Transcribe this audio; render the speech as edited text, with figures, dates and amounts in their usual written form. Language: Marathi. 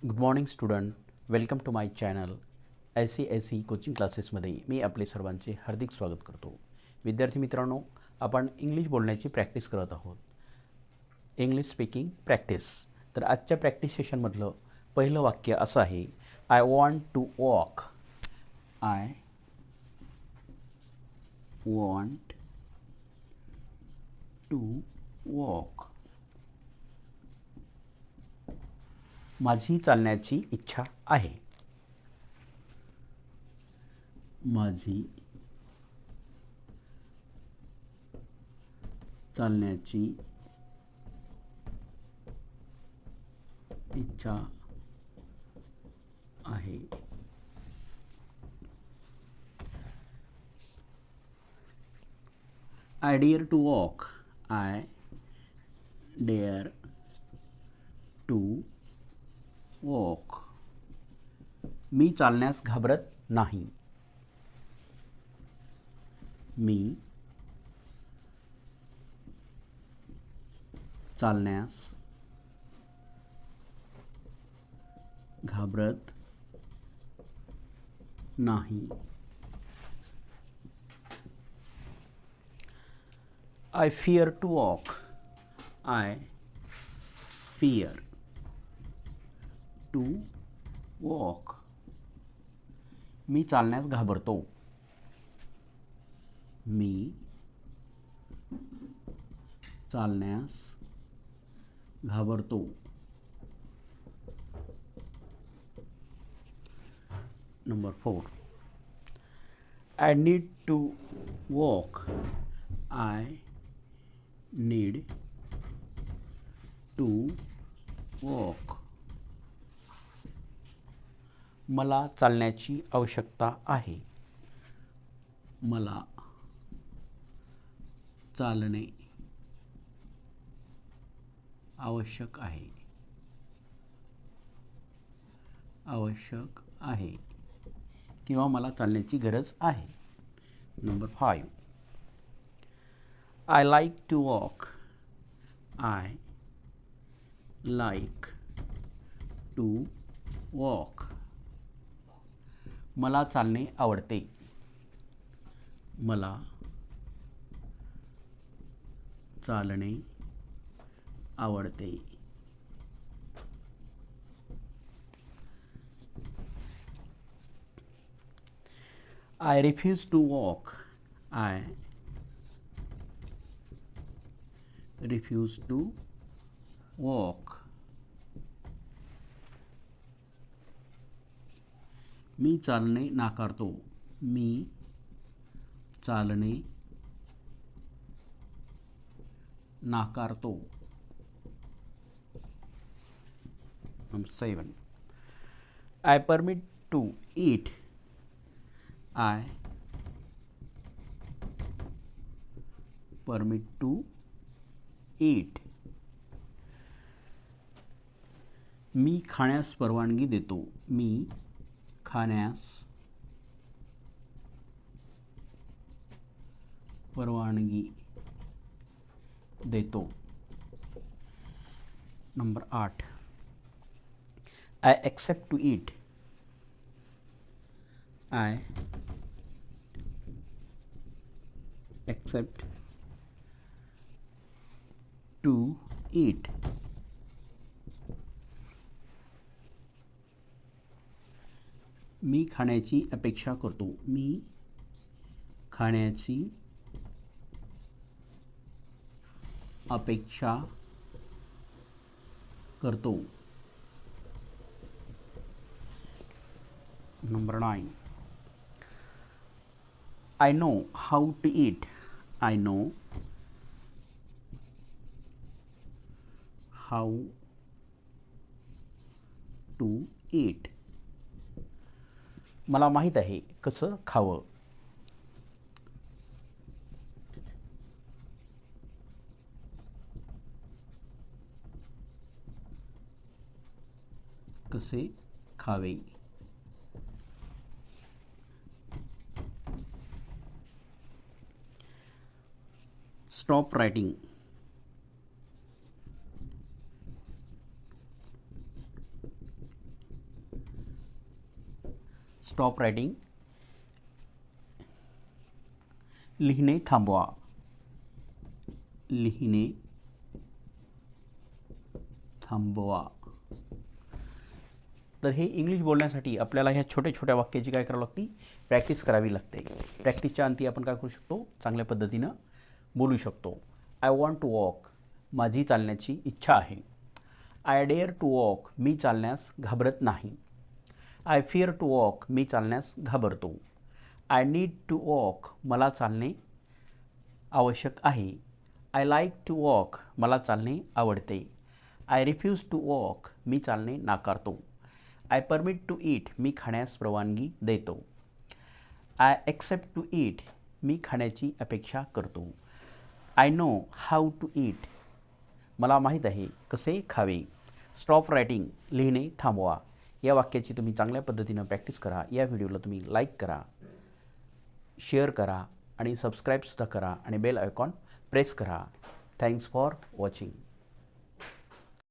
Good morning student, welcome to my channel SC coaching क्लासेसमध्ये मी आपले सर्वांचे हार्दिक स्वागत करतो. विद्यार्थी मित्रांनो, आपण इंग्लिश बोलण्याची प्रॅक्टिस करत आहोत. English speaking practice. तर आजच्या प्रॅक्टिस सेशनमधलं पहिलं वाक्य असं आहे, I want to walk. I want to walk. माझी चालण्याची इच्छा आहे. माझी चालण्याची इच्छा आहे. I dare to walk. I dare to walk. मी चालण्यास घाबरत नाही. मी चालण्यास घाबरत नाही. I fear to walk. I fear to walk. मी चालण्यास घाबरतो. मी चालण्यास घाबरतो. Number 4. I need to walk. I need to walk. मला चालण्याची आवश्यकता आहे. मला चालणे आवश्यक आहे. आवश्यक आहे किंवा मला चालण्याची गरज आहे. Number 5. I like to walk. I like to walk. मला चालणे आवडते. मला चालणे आवडते. I refuse to walk. I refuse to walk. मी चालणे नाकारतो. मी चालणे नाकारतो. Number 7. I permit to eat. I permit to eat. मी खाण्यास परवानगी देतो. मी खाण्यास परवानगी देतो. Number 8. I accept to eat. I accept to eat. मी खाण्याची अपेक्षा करतो. मी खाण्याची अपेक्षा करतो. Number 9. I know how to eat. I know how to eat. मला माहीत आहे कसं खावं. कसे खावे. Stop writing. स्टॉप रायटिंग लिहिणे थांबवा. लिहिणे थांबवा. तर हे इंग्लिश बोलण्यासाठी आपल्याला ह्या छोट्या छोट्या वाक्याची काय करावी लागते, प्रॅक्टिस करावी लागते. प्रॅक्टिसच्या अंती आपण काय करू शकतो, चांगल्या पद्धतीनं बोलू शकतो. आय वॉन्ट टू वॉक, माझी चालण्याची इच्छा आहे. आय डेअर टू वॉक, मी चालण्यास घाबरत नाही. आय फिअर टू वॉक, मी चालण्यास घाबरतो. आय नीड टू वॉक, मला चालणे आवश्यक आहे. आय लाईक टू वॉक, मला चालणे आवडते. आय रिफ्यूज टू वॉक, मी चालणे नाकारतो. आय परमिट टू ईट, मी खाण्यास परवानगी देतो. आय एक्सेप्ट टू ईट, मी खाण्याची अपेक्षा करतो. I know how to eat, मला माहीत आहे कसे खावे. स्टॉप रायटिंग लिहिणे थांबवा. या वाक्याची तुम्ही चांगल्या पद्धतीनं प्रॅक्टिस करा. या व्हिडिओला तुम्ही लाईक करा, शेअर करा आणि सबस्क्राईबसुद्धा करा आणि बेल आयकॉन प्रेस करा. Thanks for watching.